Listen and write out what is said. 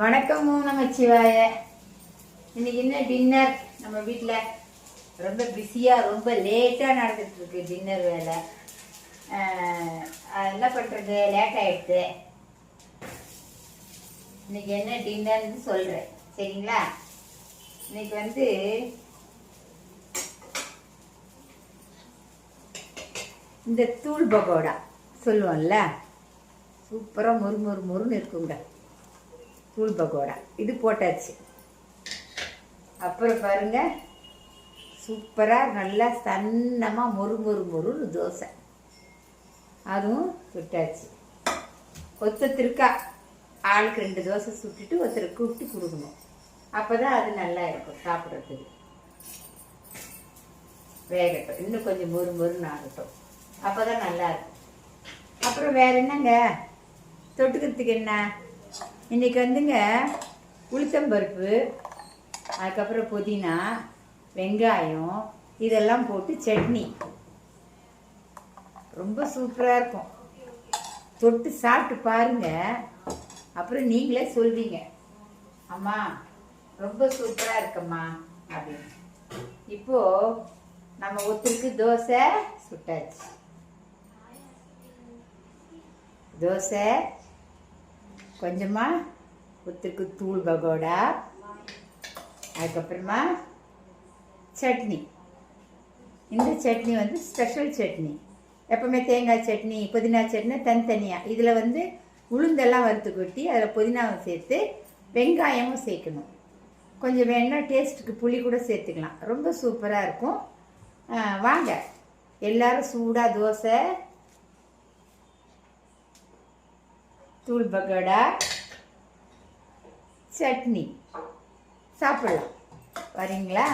வணக்கம் நமச்சிவாய. இன்னைக்கு என்ன டின்னர் நம்ம வீட்டில் ரொம்ப பிஸியாக ரொம்ப லேட்டாக நடந்துட்டு இருக்கு டின்னர் வேலை. என்ன பண்ணுறது, லேட் ஆகிடுது. இன்னைக்கு என்ன டின்னர்னு சொல்கிறேன், சரிங்களா? இன்னைக்கு இந்த தூள் பகோடா சொல்லுவோம்ல, சூப்பராக மொறு மொறு மொறுன்னு இருக்குங்க தூள் பகோடா. இது போட்டாச்சு. அப்புறம் பாருங்க, சூப்பராக நல்லா சன்னமாக மொறு மொறு மொறுன்னு தோசை, அதுவும் சுட்டாச்சு. ஒருத்தருக்கா ஆளுக்கு 2 தோசை சுட்டுட்டு ஒருத்தரை கூப்பிட்டு கொடுக்கணும். அப்போ தான் அது நல்லா இருக்கும் சாப்பிட்றதுக்கு. வேகட்டும், இன்னும் கொஞ்சம் மொறு மொறுன்னு ஆகட்டும், அப்போ தான் நல்லா இருக்கும். அப்புறம் வேற என்னங்க தொட்டுக்கிறதுக்கு? என்ன இன்னைக்கு உளுத்தம்பருப்பு, அதுக்கப்புறம் புதினா, வெங்காயம் இதெல்லாம் போட்டு சட்னி ரொம்ப சூப்பராக இருக்கும். தொட்டு சாப்பிட்டு பாருங்க, அப்புறம் நீங்களே சொல்வீங்க, அம்மா ரொம்ப சூப்பராக இருக்கம்மா அப்படின்னு. இப்போ நம்ம ஒருத்தருக்கு தோசை சுட்டாச்சு. தோசை கொஞ்சமாக ஒருத்தருக்கு தூள் பகோடா, அதுக்கப்புறமா சட்னி. இந்த சட்னி ஸ்பெஷல் சட்னி. எப்பவுமே தேங்காய் சட்னி, புதினா சட்னி தனித்தனியாக. இதில் உளுந்தெல்லாம் வறுத்து கொட்டி அதில் புதினாவும் சேர்த்து வெங்காயமும் சேர்க்கணும். கொஞ்சம் வேணுன்னா டேஸ்ட்டுக்கு புளி கூட சேர்த்துக்கலாம். ரொம்ப சூப்பராக இருக்கும். வாங்க எல்லாரும் சூடாக தோசை, தூள் பகோடா, சட்னி சாப்பிடலாம். வரீங்களா?